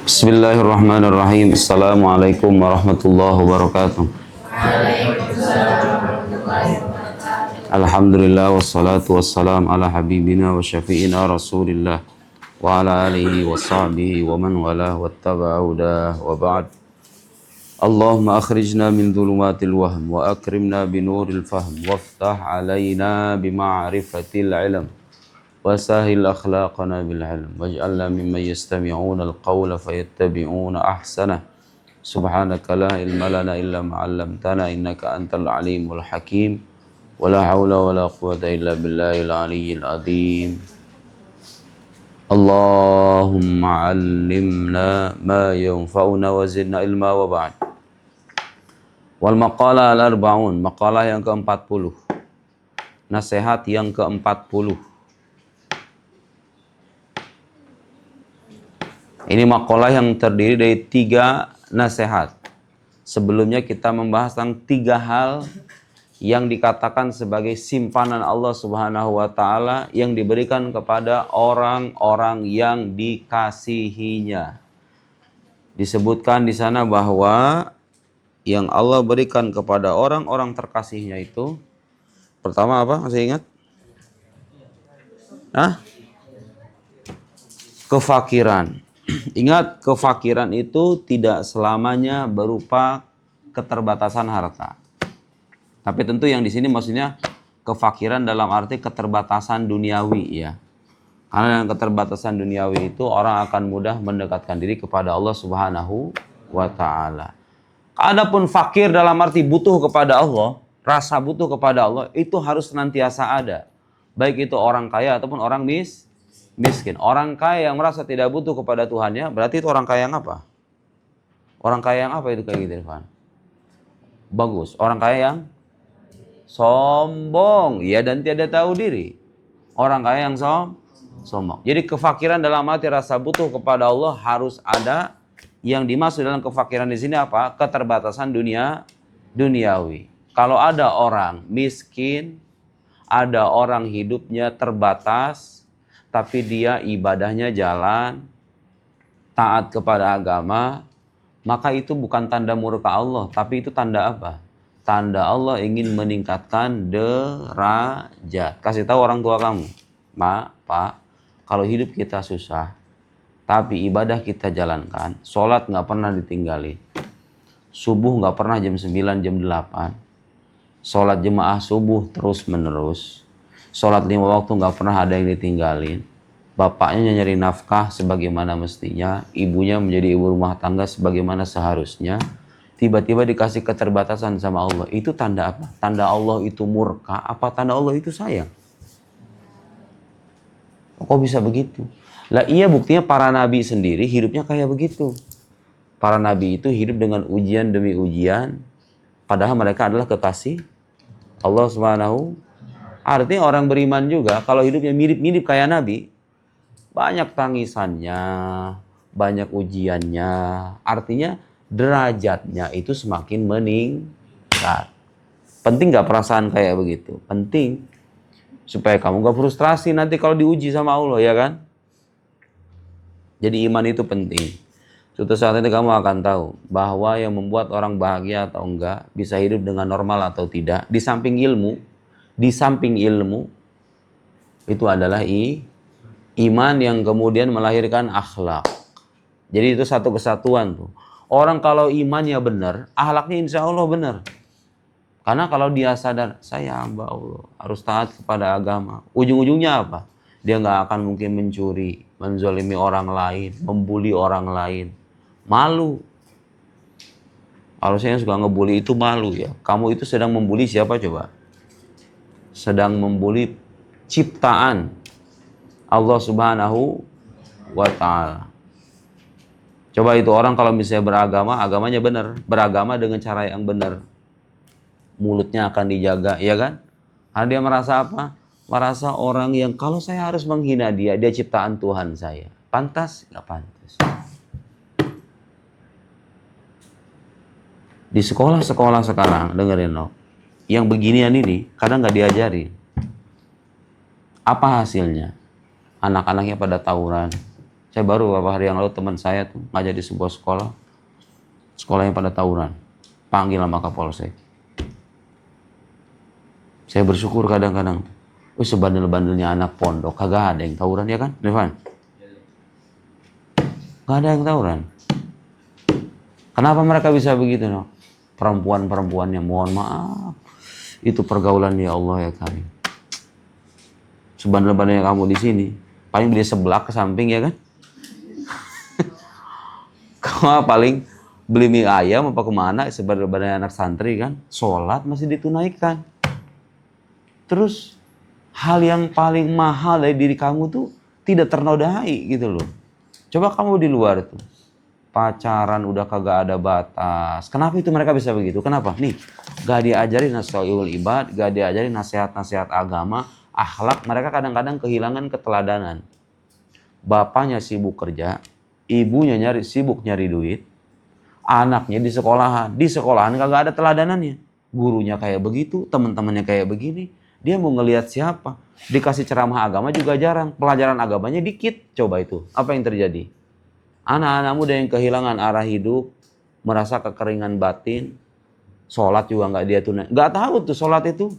Bismillahirrahmanirrahim. Assalamualaikum warahmatullahi wabarakatuh. Alhamdulillah wassalatu wassalam ala habibina wa syafi'ina rasulillah wa ala alihi wa sahbihi wa man walah wattaba'a hudah wa ba'd. Allahumma akhrijna min dhulumatil wahm wa akrimna binuril fahm waftah alaina bima'rifatil ilm wasahil akhlaqana bil ilm waj'alna mimman yastami'una al-qawla fayattabi'una ahsanah. Subhanaka la ilma lana illa ma 'allamtana innaka antal alimul hakim. Wala haula wala quwwata illa billahil aliyyil azim. Allahumma 'allimna ma yanfa'una wa zidna ilma wa ba'd. Wal maqalah al-arba'un, maqalah yang ke-40. Nasihat yang ke-40. Ini maqalah yang terdiri dari 3 nasihat. Sebelumnya kita membahas tentang 3 hal yang dikatakan sebagai simpanan Allah Subhanahu wa taala yang diberikan kepada orang-orang yang dikasihinya. Disebutkan di sana bahwa yang Allah berikan kepada orang-orang terkasihnya itu pertama apa? Masih ingat? Kefakiran. Ingat, kefakiran itu tidak selamanya berupa keterbatasan harta. Tapi tentu yang di sini maksudnya kefakiran dalam arti keterbatasan duniawi ya. Karena dengan keterbatasan duniawi itu orang akan mudah mendekatkan diri kepada Allah Subhanahu wa taala. Adapun fakir dalam arti butuh kepada Allah, rasa butuh kepada Allah itu harus senantiasa ada. Baik itu orang kaya ataupun orang miskin. Orang kaya yang merasa tidak butuh kepada Tuhannya, berarti itu orang kaya yang apa? Orang kaya yang apa itu kayak gitu, Irfan? Bagus. Orang kaya yang sombong, ya, dan tiada tahu diri. Orang kaya yang sombong. Jadi kefakiran dalam arti rasa butuh kepada Allah harus ada. Yang dimaksud dalam kefakiran di sini apa? Keterbatasan duniawi. Kalau ada orang miskin, ada orang hidupnya terbatas, tapi dia ibadahnya jalan, taat kepada agama, maka itu bukan tanda murka Allah, tapi itu tanda apa? Tanda Allah ingin meningkatkan derajat. Kasih tahu orang tua kamu, Pak, kalau hidup kita susah, tapi ibadah kita jalankan, sholat nggak pernah ditinggalin, subuh nggak pernah jam 9, jam 8, sholat jemaah subuh terus menerus, sholat 5 waktu nggak pernah ada yang ditinggalin, bapaknya nyari nafkah sebagaimana mestinya, ibunya menjadi ibu rumah tangga sebagaimana seharusnya, tiba-tiba dikasih keterbatasan sama Allah. Itu tanda apa? Tanda Allah itu murka, apa tanda Allah itu sayang? Kok bisa begitu? Lah iya, buktinya para nabi sendiri hidupnya kayak begitu. Para nabi itu hidup dengan ujian demi ujian, padahal mereka adalah kekasih Allah Subhanahu. Artinya orang beriman juga kalau hidupnya mirip-mirip kayak nabi, banyak tangisannya, banyak ujiannya, artinya derajatnya itu semakin meningkat. Penting gak perasaan kayak begitu? Penting. Supaya kamu gak frustrasi nanti kalau diuji sama Allah, ya kan? Jadi iman itu penting. Suatu saat nanti kamu akan tahu bahwa yang membuat orang bahagia atau enggak, bisa hidup dengan normal atau tidak, di samping ilmu, itu adalah iman yang kemudian melahirkan akhlak. Jadi itu satu kesatuan tuh. Orang kalau imannya benar, akhlaknya insya Allah benar. Karena kalau dia sadar, saya hamba Allah, harus taat kepada agama. Ujung-ujungnya apa? Dia nggak akan mungkin mencuri, menzalimi orang lain, membuli orang lain. Malu. Harusnya yang suka ngebully itu malu ya. Kamu itu sedang membuli siapa coba? Sedang membuli ciptaan Allah Subhanahu wa ta'ala. Coba itu orang kalau misalnya beragama, agamanya benar. Beragama dengan cara yang benar. Mulutnya akan dijaga, ya kan? Karena dia merasa apa? Merasa orang yang kalau saya harus menghina dia ciptaan Tuhan saya. Pantas? Nggak pantas. Di sekolah-sekolah sekarang, dengerin loh, yang beginian ini kadang nggak diajari. Apa hasilnya? Anak-anaknya pada tawuran, Saya baru beberapa hari yang lalu teman saya tuh ngajar di sebuah sekolah. Sekolahnya pada tawuran. Panggil sama Kapolsek. Saya bersyukur kadang-kadang. Sebandel-bandelnya anak pondok. Kagak ada yang tawuran ya kan, Devan? Gak ada yang tawuran. Kenapa mereka bisa begitu? No? Perempuan-perempuannya mohon maaf. Itu pergaulan ya Allah ya Karim. Sebandel-bandelnya kamu di sini. Paling beli sebelah ke samping ya kan? Kamu paling beli mie ayam apa kemana sebagai anak santri kan, sholat masih ditunaikan. Terus hal yang paling mahal dari diri kamu tuh tidak ternodai gitu loh. Coba kamu di luar tuh pacaran udah kagak ada batas. Kenapa itu mereka bisa begitu? Kenapa? Nih, gak diajarin nasihatul ibad, gak diajarin nasihat-nasihat agama, akhlak. Mereka kadang-kadang kehilangan keteladanan. Bapaknya sibuk kerja, ibunya sibuk nyari duit, anaknya di sekolahan kagak ada teladanannya. Gurunya kayak begitu, teman-temannya kayak begini. Dia mau ngelihat siapa? Dikasih ceramah agama juga jarang, pelajaran agamanya dikit. Coba itu, apa yang terjadi? Anak-anak muda yang kehilangan arah hidup, merasa kekeringan batin, sholat juga nggak dia tunai. Nggak tahu tuh sholat itu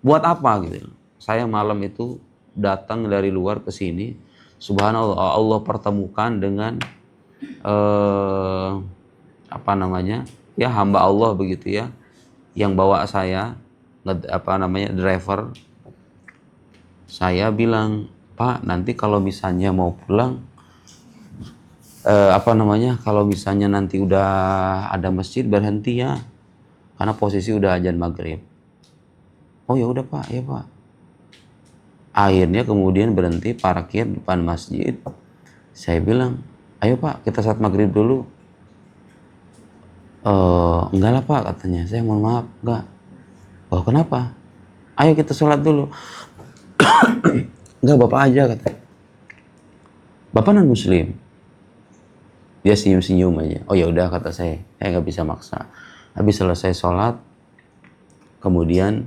buat apa gitu. Saya malam itu datang dari luar ke sini, subhanallah Allah pertemukan dengan apa namanya ya hamba Allah begitu ya, yang bawa saya driver. Saya bilang, Pak nanti kalau misalnya mau pulang kalau misalnya nanti udah ada masjid berhenti ya, karena posisi udah azan maghrib. Oh ya udah Pak, ya Pak. Akhirnya kemudian berhenti parkir depan masjid. Saya bilang, ayo Pak kita salat maghrib dulu. Enggak lah Pak katanya, saya mohon maaf enggak. Oh kenapa? Ayo kita sholat dulu. Enggak Bapak aja katanya. Bapak non muslim. Dia senyum-senyum aja. Oh ya udah kata saya nggak bisa maksa. Habis selesai sholat, kemudian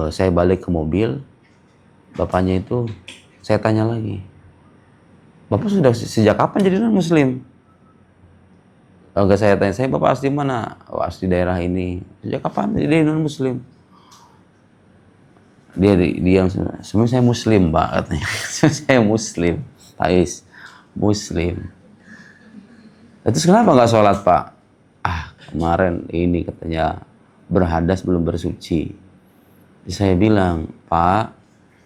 saya balik ke mobil. Bapaknya itu saya tanya lagi, Bapak sudah sejak kapan jadi non muslim? Enggak, saya tanya, saya Bapak asli mana? Oh, asli daerah ini. Sejak kapan jadi non muslim? Dia sebenarnya saya muslim Pak katanya. Saya muslim, Tais muslim. Terus kenapa nggak sholat Pak? Kemarin ini katanya berhadas belum bersuci. Saya bilang, Pak,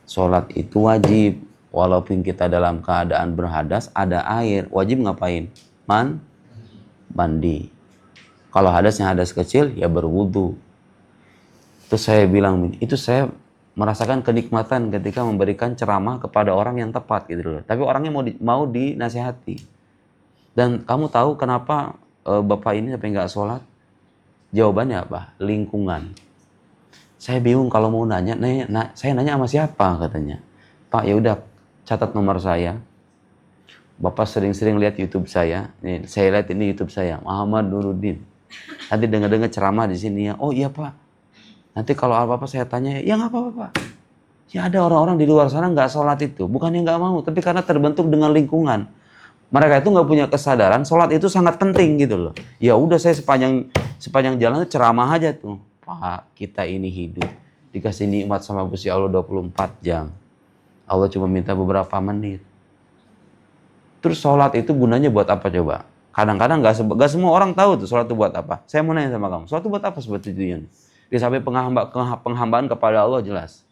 sholat itu wajib. Walaupun kita dalam keadaan berhadas, ada air. Wajib ngapain? Mandi. Kalau hadasnya hadas kecil, ya berwudu. Terus saya bilang, itu saya merasakan kenikmatan ketika memberikan ceramah kepada orang yang tepat gitu loh. Tapi orangnya mau dinasihati. Dan kamu tahu kenapa Bapak ini sampai nggak sholat? Jawabannya apa? Lingkungan. Saya bingung kalau mau nanya, saya nanya sama siapa katanya. Pak ya udah catat nomor saya. Bapak sering-sering lihat YouTube saya. Nih, saya lihat ini YouTube saya, Muhammad Nuruddin. Nanti dengar-dengar ceramah di sini ya. Oh iya Pak. Nanti kalau apa-apa saya tanya, ya nggak apa-apa Pak. Ya ada orang-orang di luar sana nggak sholat itu, bukannya nggak mau, tapi karena terbentuk dengan lingkungan. Mereka itu nggak punya kesadaran sholat itu sangat penting gitu loh. Ya udah saya sepanjang jalan ceramah aja tuh. Pak, kita ini hidup dikasih nikmat sama Gusti Allah 24 jam. Allah cuma minta beberapa menit. Terus sholat itu gunanya buat apa coba? Kadang-kadang nggak semua orang tahu tuh sholat itu buat apa. Saya mau nanya sama kamu, sholat itu buat apa sebetulnya? Di samping penghambaan kepada Allah jelas.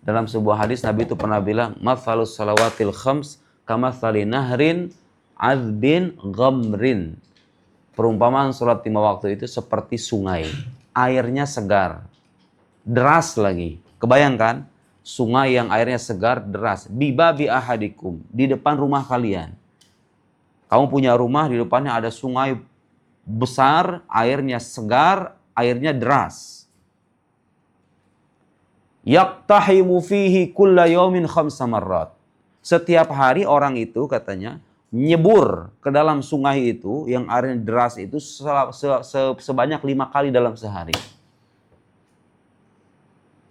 Dalam sebuah hadis Nabi itu pernah bilang, "Matsalus salawatil khams kamatsali nahrin azbin ghamrin." Perumpamaan sholat 5 waktu itu seperti sungai. Airnya segar, deras lagi. Kebayangkan, sungai yang airnya segar, deras. Bibabi ahadikum, di depan rumah kalian. Kamu punya rumah, di depannya ada sungai besar, airnya segar, airnya deras. Yaktahimu fihi kulla yawmin khamsa marrat. Setiap hari orang itu katanya nyebur ke dalam sungai itu yang airnya deras itu sebanyak 5 kali dalam sehari.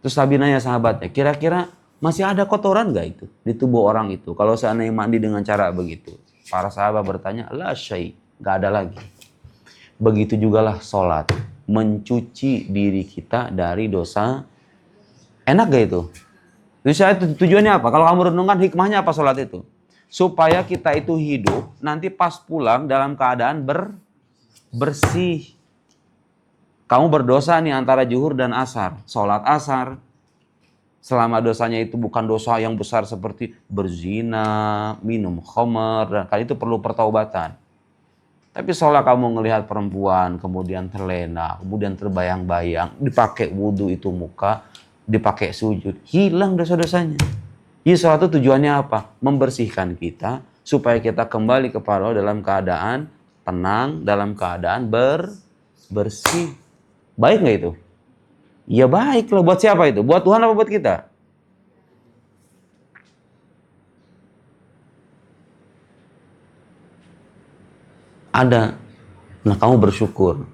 Terus Nabi nanya sahabatnya, kira-kira Masih ada kotoran nggak itu di tubuh orang itu? Kalau seandainya mandi dengan cara begitu. Para sahabat bertanya, la syai, nggak ada lagi. Begitu jugalah sholat, mencuci diri kita dari dosa. Enak gak itu? Tujuannya apa? Kalau kamu renungkan hikmahnya apa sholat itu? Supaya kita itu hidup, nanti pas pulang dalam keadaan bersih. Kamu berdosa nih antara zuhur dan asar. Sholat asar. Selama dosanya itu bukan dosa yang besar seperti berzina, minum khamar, dan kali itu perlu pertaubatan. Tapi sholat kamu ngelihat perempuan, kemudian terlena, kemudian terbayang-bayang, dipakai wudhu itu muka, dipakai sujud, hilang dosa-dosanya. Jadi sholat itu tujuannya apa? Membersihkan kita, supaya kita kembali kepada Allah dalam keadaan tenang, dalam keadaan bersih. Baik nggak itu? Ya baik lah. Buat siapa itu? Buat Tuhan apa buat kita? Ada. Nah kamu bersyukur.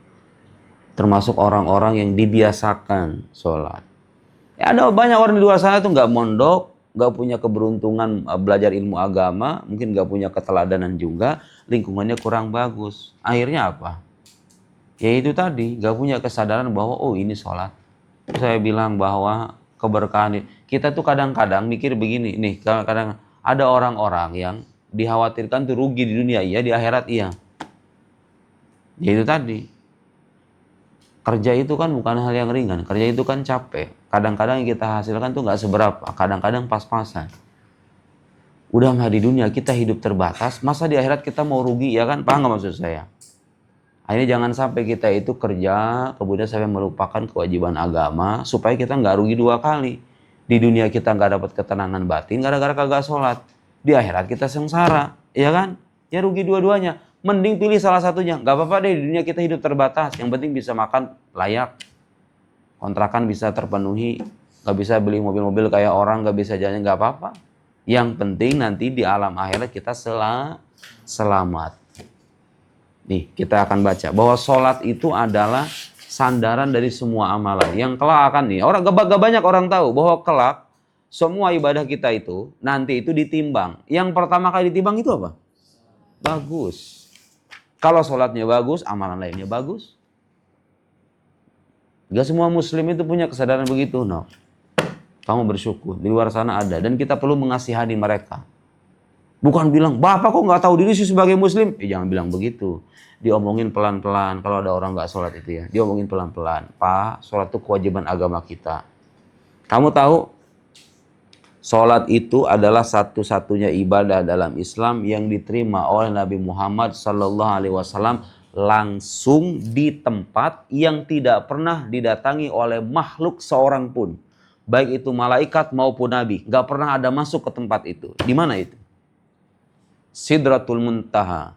Termasuk orang-orang yang dibiasakan sholat. Ya, ada banyak orang di luar sana tuh nggak mondok, nggak punya keberuntungan belajar ilmu agama, mungkin nggak punya keteladanan juga, lingkungannya kurang bagus. Akhirnya apa? Ya itu tadi, nggak punya kesadaran bahwa oh ini sholat. Saya bilang bahwa keberkahan kita tuh kadang-kadang mikir begini nih, kadang-kadang ada orang-orang yang dikhawatirkan tuh rugi di dunia iya, di akhirat iya. Ya itu tadi, kerja itu kan bukan hal yang ringan, kerja itu kan capek. Kadang-kadang yang kita hasilkan tuh nggak seberapa, kadang-kadang pas-pasan. Udah mah di dunia kita hidup terbatas, masa di akhirat kita mau rugi ya kan? Paham nggak maksud saya? Akhirnya jangan sampai kita itu kerja, kemudian sampai melupakan kewajiban agama, supaya kita nggak rugi dua kali. Di dunia kita nggak dapat ketenangan batin, gara-gara kagak sholat. Di akhirat kita sengsara, ya kan? Ya rugi dua-duanya. Mending pilih salah satunya. Nggak apa-apa deh, di dunia kita hidup terbatas. Yang penting bisa makan layak. Kontrakan bisa terpenuhi. Nggak bisa beli mobil-mobil kayak orang, nggak bisa jalan, nggak apa-apa. Yang penting nanti di alam akhirat kita selamat. Nih, kita akan baca bahwa sholat itu adalah sandaran dari semua amalan. Yang kelak akan nih, gak banyak orang tahu bahwa kelak semua ibadah kita itu nanti itu ditimbang. Yang pertama kali ditimbang itu apa? Bagus. Kalau sholatnya bagus, amalan lainnya bagus. Gak semua muslim itu punya kesadaran begitu, no. Kamu bersyukur, di luar sana ada. Dan kita perlu mengasihani mereka. Bukan bilang, Bapak kok nggak tahu diri sih sebagai muslim? Jangan bilang begitu. Diomongin pelan-pelan. Kalau ada orang nggak sholat itu ya, diomongin pelan-pelan. Pak, sholat itu kewajiban agama kita. Kamu tahu, sholat itu adalah satu-satunya ibadah dalam Islam yang diterima oleh Nabi Muhammad SAW langsung di tempat yang tidak pernah didatangi oleh makhluk seorang pun. Baik itu malaikat maupun Nabi. Nggak pernah ada masuk ke tempat itu. Di mana itu? Sidratul Muntaha.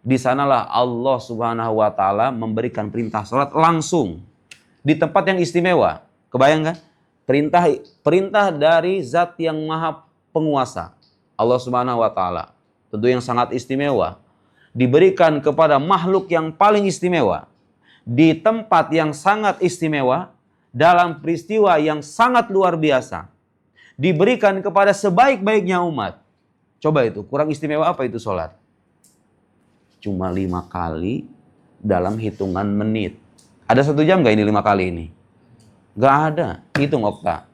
Di sanalah Allah Subhanahu wa taala memberikan perintah salat langsung di tempat yang istimewa. Kebayang kan? Perintah dari zat yang maha penguasa. Allah Subhanahu wa taala. Tentu yang sangat istimewa. Diberikan kepada makhluk yang paling istimewa. Di tempat yang sangat istimewa. Dalam peristiwa yang sangat luar biasa. Diberikan kepada sebaik-baiknya umat. Coba itu, kurang istimewa apa itu sholat? Cuma 5 kali dalam hitungan menit. Ada 1 jam gak ini 5 kali ini? Gak ada. Hitung okta.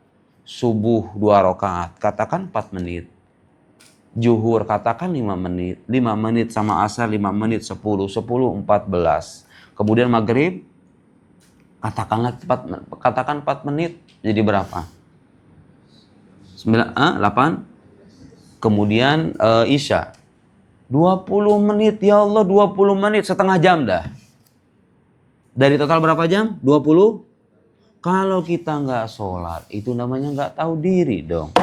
Subuh 2 rakaat, katakan 4 menit. Zuhur katakan 5 menit. 5 menit sama asar 5 menit 10. 10, 14. Kemudian maghrib, katakan 4 menit. Jadi berapa? 8. Kemudian Isya. 20 menit, ya Allah 20 menit, setengah jam dah. Dari total berapa jam? 20? Kalau kita nggak sholat, itu namanya nggak tahu diri dong.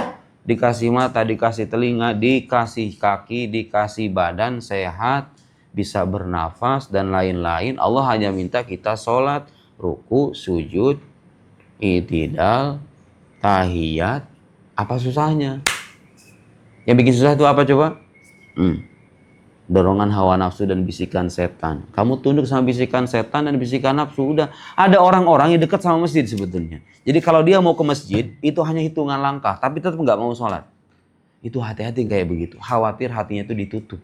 Dikasih mata, dikasih telinga, dikasih kaki, dikasih badan sehat, bisa bernafas dan lain-lain. Allah hanya minta kita sholat, ruku, sujud, i'tidal, tahiyat. Apa susahnya? Yang bikin susah itu apa coba? Dorongan hawa nafsu dan bisikan setan. Kamu tunduk sama bisikan setan dan bisikan nafsu, udah. Ada orang-orang yang dekat sama masjid sebetulnya. Jadi kalau dia mau ke masjid, itu hanya hitungan langkah, tapi tetap nggak mau sholat. Itu hati-hati kayak begitu. Khawatir hatinya itu ditutup.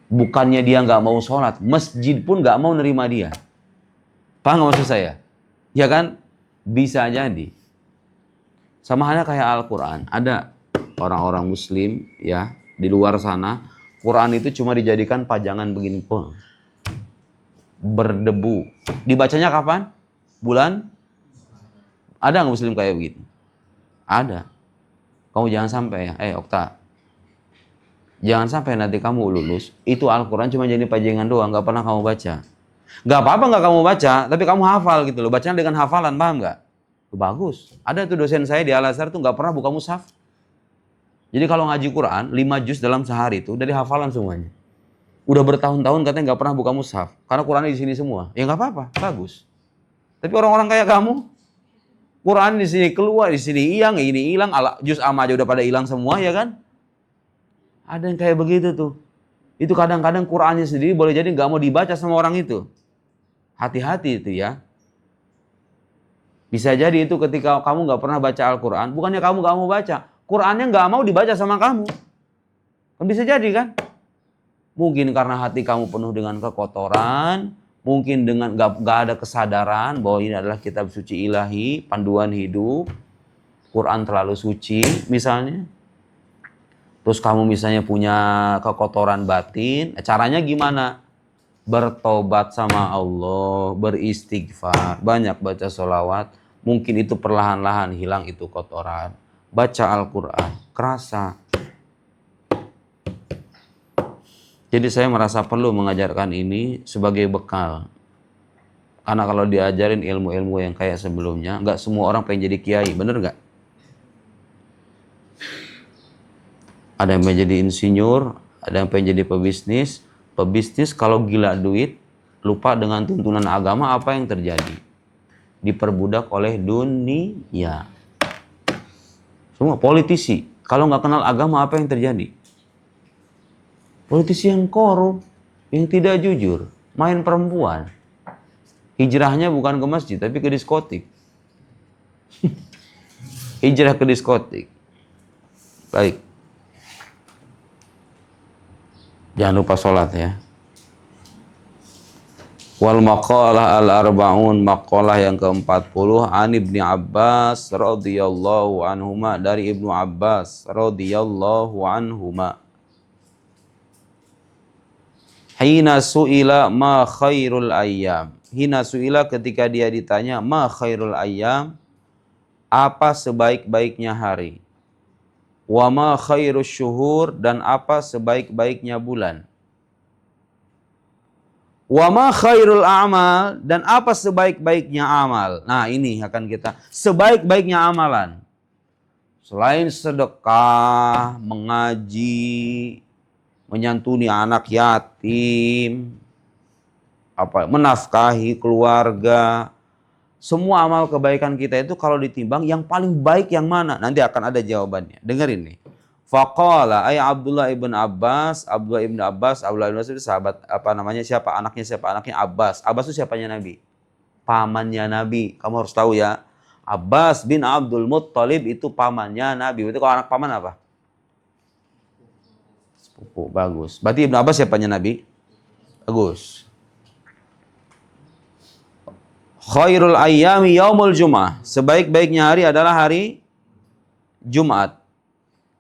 Bukannya dia nggak mau sholat, masjid pun nggak mau nerima dia. Paham nggak maksud saya? Ya kan? Bisa jadi. Sama halnya kayak Al-Quran. Ada orang-orang muslim ya di luar sana, Quran itu cuma dijadikan pajangan begini pun. Berdebu. Dibacanya kapan? Bulan? Ada nggak muslim kayak begitu? Ada. Kamu jangan sampai ya. Okta. Jangan sampai nanti kamu lulus, itu Al-Quran cuma jadi pajangan doang, nggak pernah kamu baca. Nggak apa-apa nggak kamu baca, tapi kamu hafal gitu loh. Bacanya dengan hafalan, paham nggak? Bagus. Ada tuh dosen saya di Al-Azhar tuh nggak pernah buka mushaf. Jadi kalau ngaji Quran, 5 juz dalam sehari itu dari hafalan semuanya. Udah bertahun-tahun katanya nggak pernah buka mushaf. Karena Qurannya di sini semua. Ya nggak apa-apa, bagus. Tapi orang-orang kayak kamu, Quran di sini keluar, di sini hilang, ini hilang, juz amma aja udah pada hilang semua ya kan? Ada yang kayak begitu tuh. Itu kadang-kadang Qurannya sendiri boleh jadi nggak mau dibaca sama orang itu. Hati-hati itu ya. Bisa jadi itu ketika kamu nggak pernah baca Al-Quran, bukannya kamu nggak mau baca, Qurannya nggak mau dibaca sama kamu. Kan bisa jadi kan? Mungkin karena hati kamu penuh dengan kekotoran, mungkin dengan nggak ada kesadaran bahwa ini adalah kitab suci ilahi, panduan hidup, Quran terlalu suci misalnya. Terus kamu misalnya punya kekotoran batin, caranya gimana? Bertobat sama Allah, beristighfar, banyak baca sholawat, mungkin itu perlahan-lahan hilang itu kotoran. Baca Al-Quran, kerasa. Jadi saya merasa perlu mengajarkan ini sebagai bekal. Karena kalau diajarin ilmu-ilmu yang kayak sebelumnya, nggak semua orang pengen jadi kiai, bener nggak? Ada yang pengen jadi insinyur, ada yang pengen jadi pebisnis. Pebisnis kalau gila duit, lupa dengan tuntunan agama, apa yang terjadi? Diperbudak oleh dunia. Semua politisi, kalau nggak kenal agama apa yang terjadi? Politisi yang korup, yang tidak jujur, main perempuan. Hijrahnya bukan ke masjid, tapi ke diskotik. Hijrah ke diskotik. Baik. Jangan lupa sholat ya. Wal maqalah al-arba'un, maqalah yang ke-40 an Ibnu Abbas radhiyallahu anhuma, dari Ibnu Abbas radhiyallahu anhuma. Hina su'ila ma khairul ayyam. Hina su'ila ketika dia ditanya ma khairul ayyam, apa sebaik-baiknya hari. Wa ma khairus syuhur, dan apa sebaik-baiknya bulan. Wa ma khairul a'mal, dan apa sebaik-baiknya amal. Nah ini akan kita, sebaik-baiknya amalan. Selain sedekah, mengaji, menyantuni anak yatim, menafkahi keluarga, semua amal kebaikan kita itu kalau ditimbang yang paling baik yang mana? Nanti akan ada jawabannya. Dengerin nih. Faqala ay Abdullah ibn Abbas itu sahabat siapa anaknya Abbas. Abbas itu siapanya Nabi? Pamannya Nabi. Kamu harus tahu ya. Abbas bin Abdul Muttalib itu pamannya Nabi. Berarti kalau anak paman apa? Sepupu. Bagus. Berarti Ibn Abbas siapanya Nabi? Bagus. Khairul ayyami yaumul jum'ah. Sebaik-baiknya hari adalah hari Jumat.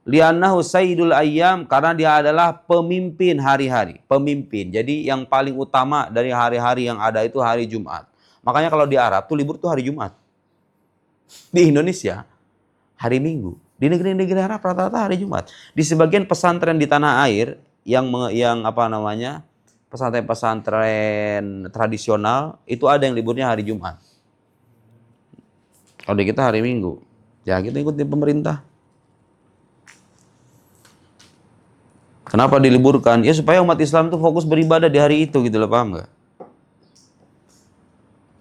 Li'annahu sayyidul ayyam, karena dia adalah pemimpin hari-hari. Pemimpin. Jadi yang paling utama dari hari-hari yang ada itu hari Jumat. Makanya kalau di Arab tuh libur tuh hari Jumat. Di Indonesia hari Minggu. Di negeri-negeri Arab rata-rata hari Jumat. Di sebagian pesantren di tanah air yang pesantren tradisional itu ada yang liburnya hari Jumat. Kalau di kita hari Minggu. Ya kita ikutin pemerintah. Kenapa diliburkan? Ya supaya umat Islam tuh fokus beribadah di hari itu gitu loh, paham nggak?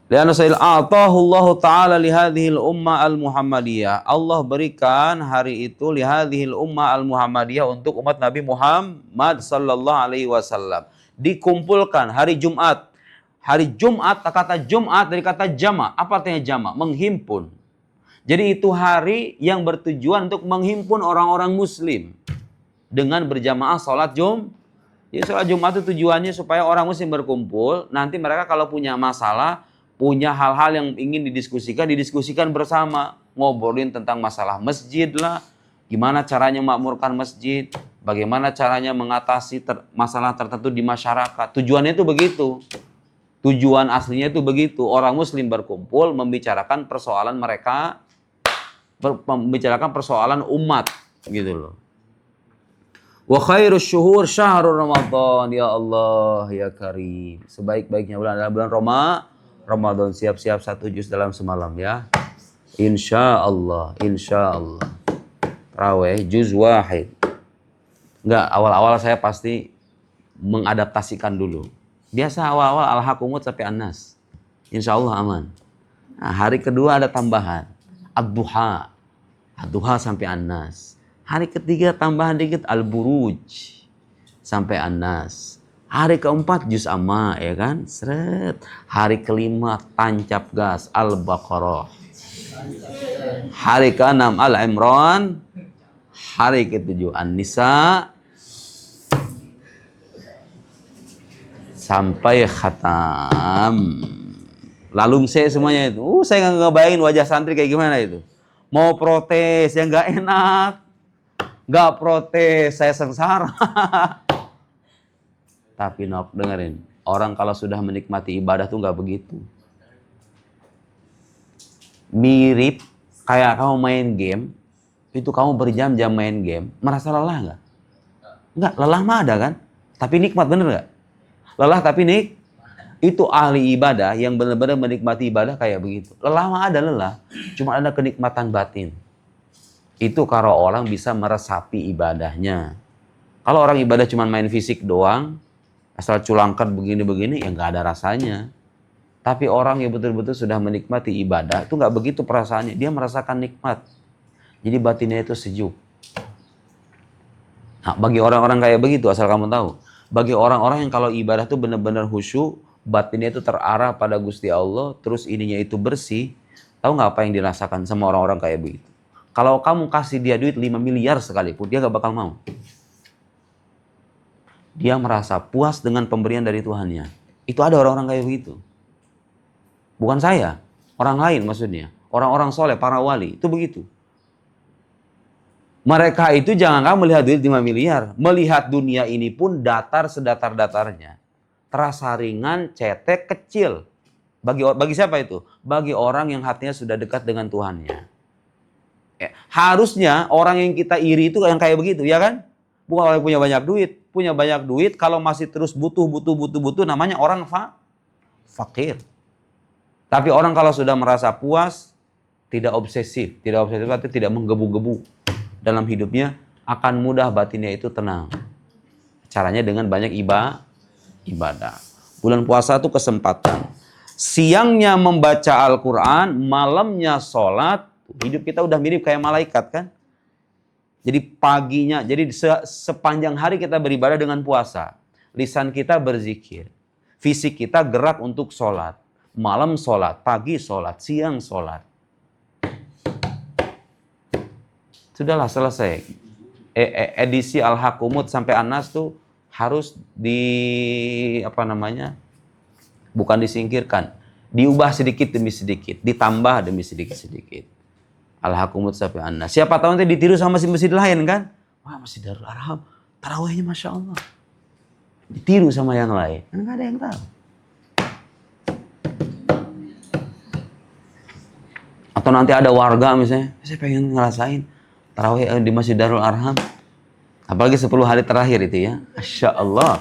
Lianna sa'il atahullahu ta'ala lihadhil umma al-Muhammadiyah. Allah berikan hari itu lihadhil umma al-Muhammadiyah untuk umat Nabi Muhammad sallallahu alaihi wasallam. Dikumpulkan hari Jumat. Hari Jumat, kata Jumat dari kata jama'. Apa artinya jama'? Menghimpun. Jadi itu hari yang bertujuan untuk menghimpun orang-orang muslim dengan berjamaah salat Jumat. Jadi salat Jumat itu tujuannya supaya orang muslim berkumpul. Nanti mereka kalau punya masalah, punya hal-hal yang ingin didiskusikan bersama. Ngobrolin tentang masalah masjid lah, gimana caranya memakmurkan masjid, bagaimana caranya mengatasi masalah tertentu di masyarakat. Tujuannya itu begitu. Tujuan aslinya itu begitu. Orang muslim berkumpul membicarakan persoalan mereka, membicarakan persoalan umat, gitu loh. Wa khairus syuhur syahrul Ramadan, ya Allah ya Karim. Sebaik-baiknya bulan adalah bulan Ramadan. Siap-siap 1 juz dalam semalam ya. Insya Allah. Tarawih juz wahid. Enggak, awal-awal saya pasti mengadaptasikan dulu. Biasa awal-awal Al-Hakumut sampai An-Nas. Insya Allah aman. Nah, hari kedua ada tambahan. Ad-Duha. Ad-Duha sampai An-Nas. Hari ketiga tambahan dikit Al-Buruj sampai An-Nas. Hari keempat juz amma, ya kan? Seret. Hari kelima tancap gas Al-Baqarah. Hari keenam Al-Imran. Hari ketujuh An-Nisa. Sampai khatam. Lalung saya semuanya itu. Saya nggak ngebayangin wajah santri kayak gimana itu. Mau protes yang nggak enak. Gak protes, saya sengsara. Tapi nok, dengerin. Orang kalau sudah menikmati ibadah tuh gak begitu. Mirip kayak kamu main game. Itu kamu berjam-jam main game. Merasa lelah gak? Enggak, lelah mah ada kan? Tapi nikmat, bener gak? Lelah tapi itu ahli ibadah yang benar-benar menikmati ibadah kayak begitu. Lelah mah ada lelah. Cuma ada kenikmatan batin. Itu kalau orang bisa meresapi ibadahnya. Kalau orang ibadah cuma main fisik doang, asal culangkan begini-begini, ya nggak ada rasanya. Tapi orang yang betul-betul sudah menikmati ibadah, itu nggak begitu perasaannya. Dia merasakan nikmat. Jadi batinnya itu sejuk. Nah, bagi orang-orang kayak begitu, asal kamu tahu. Bagi orang-orang yang kalau ibadah itu benar-benar khusyuk, batinnya itu terarah pada Gusti Allah, terus ininya itu bersih, tahu nggak apa yang dirasakan sama orang-orang kayak begitu? Kalau kamu kasih dia duit 5 miliar sekalipun, dia gak bakal mau. Dia merasa puas dengan pemberian dari Tuhannya. Itu ada orang-orang kayak begitu. Bukan saya, orang lain maksudnya. Orang-orang soleh, para wali, itu begitu. Mereka itu jangan kamu melihat duit 5 miliar. Melihat dunia ini pun datar sedatar-datarnya. Terasa ringan, cetek, kecil. Bagi siapa itu? Bagi orang yang hatinya sudah dekat dengan Tuhannya. Harusnya orang yang kita iri itu yang kayak begitu, ya kan? Bukan orang yang punya banyak duit. Punya banyak duit, kalau masih terus butuh, namanya orang fakir. Tapi orang kalau sudah merasa puas, tidak obsesif berarti tidak menggebu-gebu dalam hidupnya, akan mudah batinnya itu tenang. Caranya dengan banyak ibadah. Bulan puasa itu kesempatan. Siangnya membaca Al-Quran, malamnya sholat. Hidup kita udah mirip kayak malaikat kan. Jadi paginya, jadi sepanjang hari kita beribadah dengan puasa. Lisan kita berzikir. Fisik kita gerak untuk sholat. Malam sholat, pagi sholat, siang sholat. Sudahlah selesai. Edisi Al-Hakumut sampai An-Nas tuh harus bukan disingkirkan. Diubah sedikit demi sedikit. Ditambah demi sedikit-sedikit. Al-Hakumut sampai An-Nas. Siapa tahu nanti ditiru sama masjid lain kan? Wah, Masjid Darul Arham, tarawihnya Masya Allah. Ditiru sama yang lain. Kan nggak ada yang tahu. Atau nanti ada warga misalnya, saya pengen ngerasain tarawih di Masjid Darul Arham. Apalagi 10 hari terakhir itu ya. Masya Allah.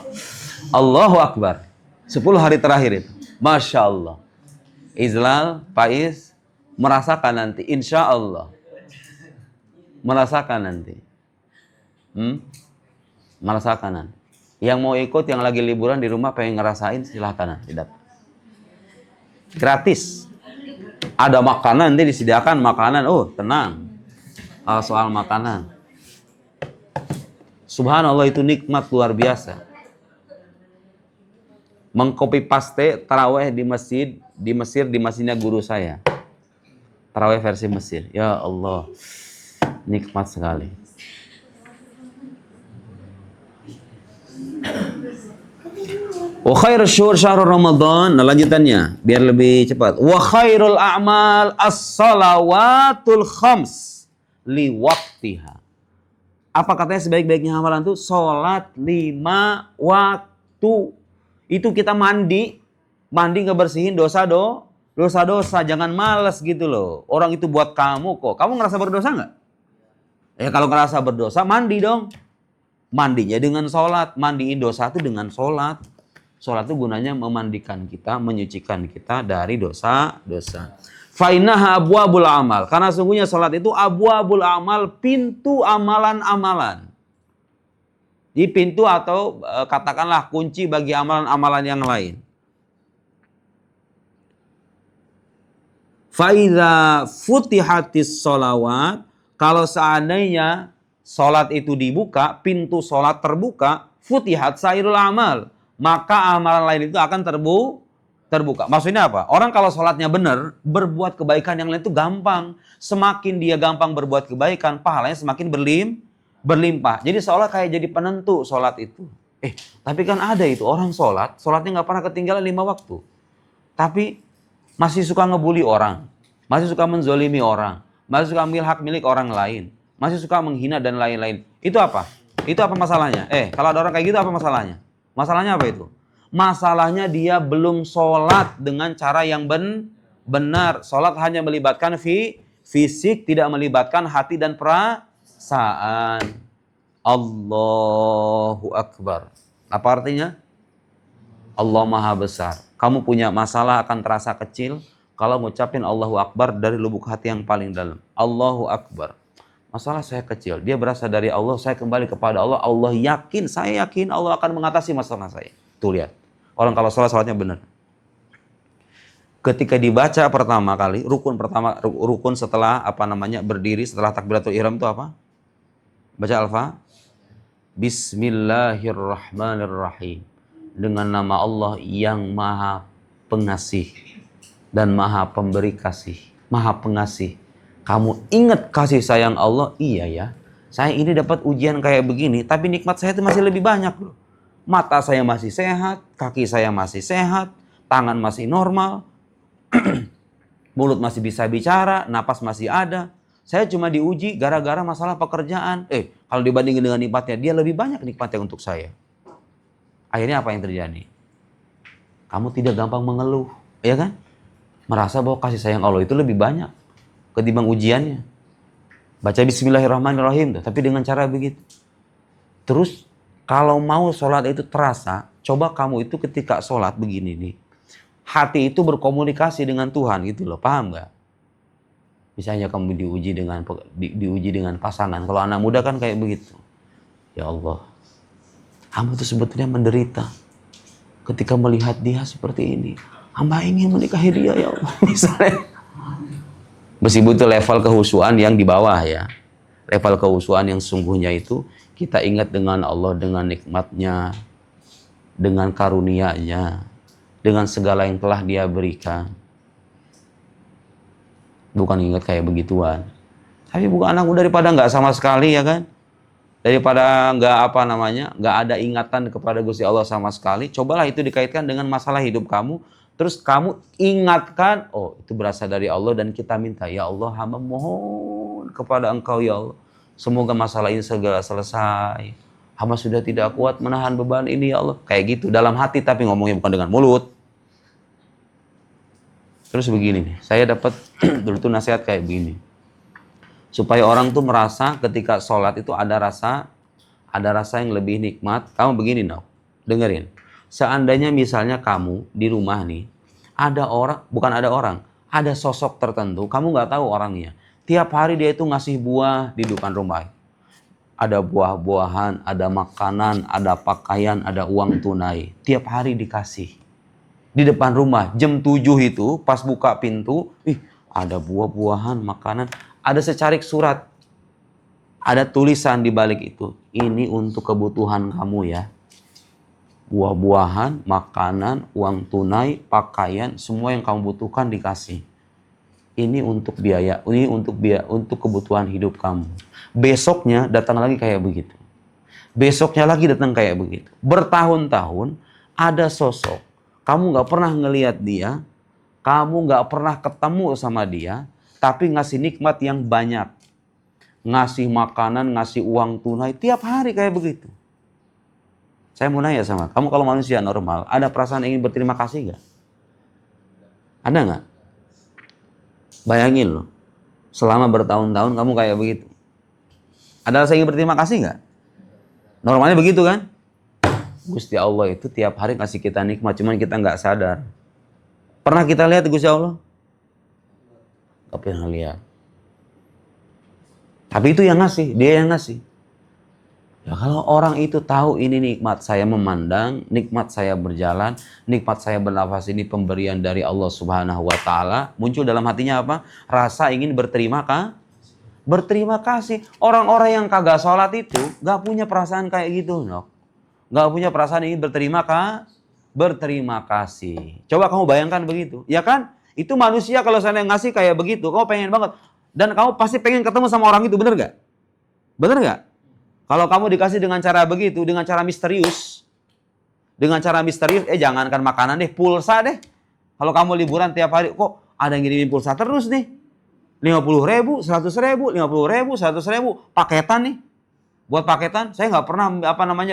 Allahu Akbar. 10 hari terakhir itu. Masya Allah. Izlal, Faiz, merasakan nanti, insya Allah. Merasakan nanti. Merasakan nanti. Yang mau ikut, yang lagi liburan di rumah pengen ngerasain, silahkan nanti datang. Gratis. Ada makanan, nanti disediakan makanan. Oh, tenang. Soal makanan. Subhanallah, itu nikmat luar biasa. Mengcopy paste taraweh di Mesir di masjidnya guru saya. Taraweh versi Mesir. Ya Allah, nikmat sekali. Wa khairul syuhur syahrul Ramadan. Nah, lanjutannya biar lebih cepat. Wa khairul a'mal as-salawatul khams li waqtiha. Apa katanya sebaik-baiknya amalan itu? Salat 5 waktu. Itu kita mandi ngebersihin dosa-dosa. Jangan malas gitu loh. Orang itu buat kamu kok. Kamu ngerasa berdosa nggak? Ya kalau ngerasa berdosa, mandi dong. Mandinya dengan sholat. Mandiin dosa itu dengan sholat. Sholat itu gunanya memandikan kita, menyucikan kita dari dosa-dosa. Fainaha abwabul amal. Karena sungguhnya sholat itu abwabul amal, pintu amalan-amalan. Di pintu atau katakanlah kunci bagi amalan-amalan yang lain. Faiza futihatis sholawat. Kalau seandainya sholat itu dibuka, pintu sholat terbuka, futihat sairul amal. Maka amalan lain itu akan terbuka. Maksudnya apa? Orang kalau sholatnya benar, berbuat kebaikan yang lain itu gampang. Semakin dia gampang berbuat kebaikan, pahalanya semakin berlimpah. Jadi seolah kayak jadi penentu sholat itu. Tapi kan ada itu orang sholatnya nggak pernah ketinggalan 5 waktu. Tapi masih suka ngebully orang, masih suka menzolimi orang, masih suka ambil hak milik orang lain, masih suka menghina dan lain-lain. Itu apa? Itu apa masalahnya? Kalau ada orang kayak gitu apa masalahnya? Masalahnya apa itu? Masalahnya dia belum sholat dengan cara yang benar. Sholat hanya melibatkan fisik, tidak melibatkan hati dan perasaan. Allahu Akbar. Apa artinya? Allah Maha Besar. Kamu punya masalah akan terasa kecil kalau ngucapin Allahu Akbar dari lubuk hati yang paling dalam. Allahu Akbar. Masalah saya kecil, dia berasal dari Allah, saya kembali kepada Allah. Allah yakin, saya yakin Allah akan mengatasi masalah saya. Tuh lihat, orang kalau sholatnya benar. Ketika dibaca pertama kali, rukun setelah berdiri setelah takbiratul ihram itu apa? Baca alfa. Bismillahirrahmanirrahim. Dengan nama Allah yang Maha Pengasih dan Maha Pemberi kasih, Maha Pengasih. Kamu ingat kasih sayang Allah? Iya ya. Saya ini dapat ujian kayak begini, tapi nikmat saya itu masih lebih banyak loh. Mata saya masih sehat, kaki saya masih sehat, tangan masih normal, mulut masih bisa bicara, napas masih ada. Saya cuma diuji gara-gara masalah pekerjaan. Kalau dibandingin dengan nikmatnya, dia lebih banyak nikmatnya untuk saya. Akhirnya apa yang terjadi? Kamu tidak gampang mengeluh, ya kan? Merasa bahwa kasih sayang Allah itu lebih banyak ketimbang ujiannya. Baca Bismillahirrahmanirrahim, tapi dengan cara begitu. Terus kalau mau sholat itu terasa, coba kamu itu ketika sholat begini nih, hati itu berkomunikasi dengan Tuhan gitu loh, paham nggak? Misalnya kamu diuji dengan pasangan, kalau anak muda kan kayak begitu. Ya Allah, hamba itu sebetulnya menderita ketika melihat dia seperti ini. Hamba ingin menikahi dia ya Allah, misalnya. Meskipun itu level kehusuan yang di bawah ya. Level kehusuan yang sungguhnya itu kita ingat dengan Allah, dengan nikmatnya, dengan karunia-Nya, dengan segala yang telah Dia berikan. Bukan ingat kayak begituan. Tapi bukan anakmu daripada nggak sama sekali ya kan? Daripada nggak ada ingatan kepada Gusti Allah sama sekali. Cobalah itu dikaitkan dengan masalah hidup kamu. Terus kamu ingatkan, oh itu berasal dari Allah dan kita minta, ya Allah hamba mohon kepada Engkau ya Allah. Semoga masalah ini segera selesai. Hamba sudah tidak kuat menahan beban ini ya Allah. Kayak gitu, dalam hati tapi ngomongnya bukan dengan mulut. Terus begini nih, saya dapat dulu tuh nasihat kayak begini. Supaya orang tuh merasa ketika sholat itu ada rasa yang lebih nikmat. Kamu begini dengerin. Seandainya misalnya kamu di rumah nih, ada sosok tertentu, kamu nggak tahu orangnya. Tiap hari dia itu ngasih buah di depan rumah. Ada buah-buahan, ada makanan, ada pakaian, ada uang tunai. Tiap hari dikasih. Di depan rumah, jam 7 itu, pas buka pintu, ada buah-buahan, makanan. Ada secarik surat. Ada tulisan di balik itu. Ini untuk kebutuhan kamu ya. Buah-buahan, makanan, uang tunai, pakaian, semua yang kamu butuhkan dikasih. Ini untuk biaya, ini untuk kebutuhan hidup kamu. Besoknya datang lagi kayak begitu. Besoknya lagi datang kayak begitu. Bertahun-tahun ada sosok. Kamu nggak pernah ngelihat dia, kamu nggak pernah ketemu sama dia, tapi ngasih nikmat yang banyak. Ngasih makanan, ngasih uang tunai, tiap hari kayak begitu. Saya mau nanya sama kamu, kalau manusia normal, ada perasaan ingin berterima kasih nggak? Ada nggak? Bayangin loh, selama bertahun-tahun kamu kayak begitu. Ada rasa ingin berterima kasih nggak? Normalnya begitu kan? Gusti Allah itu tiap hari ngasih kita nikmat, cuman kita nggak sadar. Pernah kita lihat Gusti Allah? Nggak pernah lihat. Tapi itu yang ngasih, dia yang ngasih. Ya kalau orang itu tahu ini nikmat saya memandang, nikmat saya berjalan, nikmat saya bernafas, ini pemberian dari Allah Subhanahu wa Ta'ala, muncul dalam hatinya apa? Rasa ingin berterima kasih. Orang-orang yang kagak sholat itu nggak punya perasaan kayak gitu, no. Nggak punya perasaan ingin berterima kasih. Coba kamu bayangkan begitu, ya kan? Itu manusia kalau saya ngasih kayak begitu, kamu pengen banget. Dan kamu pasti pengen ketemu sama orang itu, bener nggak? Bener nggak? Kalau kamu dikasih dengan cara begitu, dengan cara misterius, jangankan makanan deh, pulsa deh. Kalau kamu liburan tiap hari, kok ada yang ngirimin pulsa terus nih? 50.000, 100.000, 50.000, 100.000, paketan nih. Buat paketan, saya nggak pernah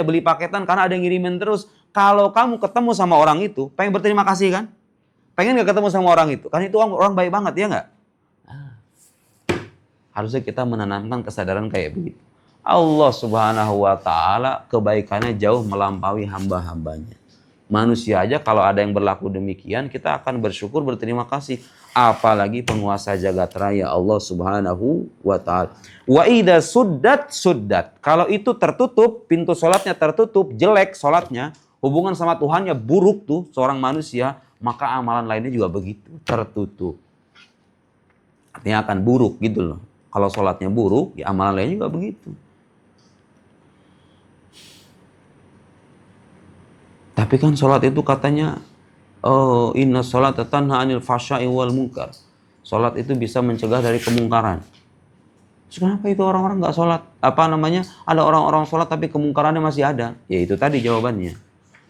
beli paketan karena ada yang ngirimin terus. Kalau kamu ketemu sama orang itu, pengen berterima kasih kan? Pengen nggak ketemu sama orang itu? Karena itu orang baik banget, ya nggak? Harusnya kita menanamkan kesadaran kayak begitu. Allah Subhanahu wa Ta'ala kebaikannya jauh melampaui hamba-hambanya. Manusia aja kalau ada yang berlaku demikian, kita akan bersyukur, berterima kasih. Apalagi penguasa jagat raya Allah Subhanahu wa Ta'ala. Wa idza suddat. Kalau itu tertutup, pintu sholatnya tertutup, jelek sholatnya, hubungan sama Tuhannya buruk tuh seorang manusia, maka amalan lainnya juga begitu, tertutup. Artinya akan buruk gitu loh. Kalau sholatnya buruk, ya amalan lainnya juga begitu. Tapi kan sholat itu katanya, inna sholat tanha anil fasya'i wal munkar. Sholat itu bisa mencegah dari kemungkaran. Terus kenapa itu orang-orang nggak sholat? Ada orang-orang sholat tapi kemungkarannya masih ada. Ya itu tadi jawabannya.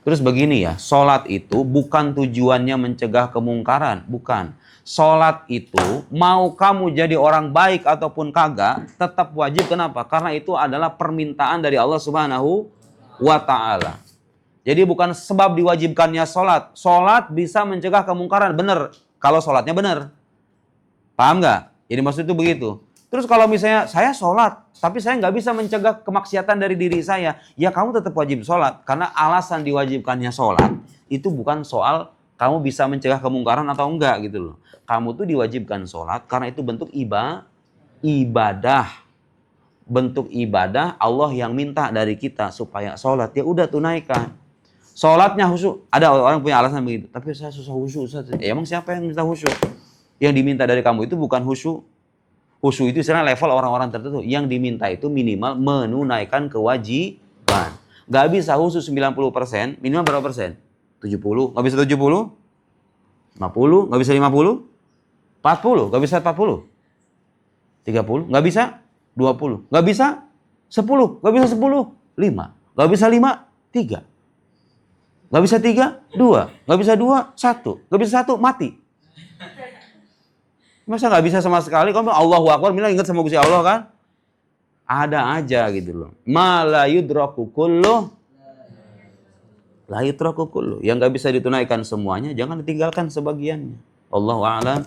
Terus begini ya, sholat itu bukan tujuannya mencegah kemungkaran. Bukan. Sholat itu mau kamu jadi orang baik ataupun kagak, tetap wajib. Kenapa? Karena itu adalah permintaan dari Allah Subhanahu wa Ta'ala. Jadi bukan sebab diwajibkannya sholat. Sholat bisa mencegah kemungkaran. Bener. Kalau sholatnya bener. Paham nggak? Jadi maksud itu begitu. Terus kalau misalnya saya sholat, tapi saya nggak bisa mencegah kemaksiatan dari diri saya. Ya kamu tetap wajib sholat. Karena alasan diwajibkannya sholat, itu bukan soal kamu bisa mencegah kemungkaran atau enggak gitu loh. Kamu tuh diwajibkan sholat karena itu bentuk ibadah. Bentuk ibadah Allah yang minta dari kita supaya sholat. Ya udah tunaikan. Sholatnya khusyuk. Ada orang punya alasan begitu. Tapi saya susah khusyuk. Emang siapa yang minta khusyuk? Yang diminta dari kamu itu bukan khusyuk. Khusyuk itu sebenarnya level orang-orang tertentu. Yang diminta itu minimal menunaikan kewajiban. Gak bisa khusyuk 90%. Minimal berapa persen? 70. Gak bisa 70? 50? Gak bisa 50? 40? Gak bisa 40? 30? Gak bisa 20? Gak bisa 10? Gak bisa 10? 5? Gak bisa 5? 3? Gak bisa 3, 2. Gak bisa 2, 1. Gak bisa 1, mati. Masa gak bisa sama sekali? Kamu Allahu Akbar, bilang ingat sama Gusti Allah kan? Ada aja gitu loh. Ma la yudraku kulluh. La yudraku kulluh. Yang gak bisa ditunaikan semuanya, jangan ditinggalkan sebagiannya. Allahu a'lam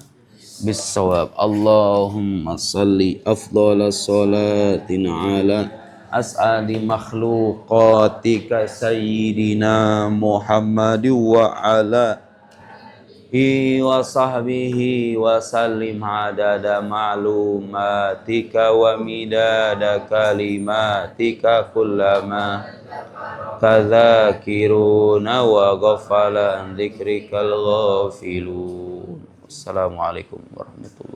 bis-shawab. Allahumma salli afdalas salatin ala as'ali makhluqatika sayyidina Muhammad wa ala wa sahbihi wa sallim adada ma'lumatika wa midada kalimatika kullama kadzakiruna wa ghafala an dzikrikal ghafilun. Assalamualaikum warahmatullahi wabarakatuh.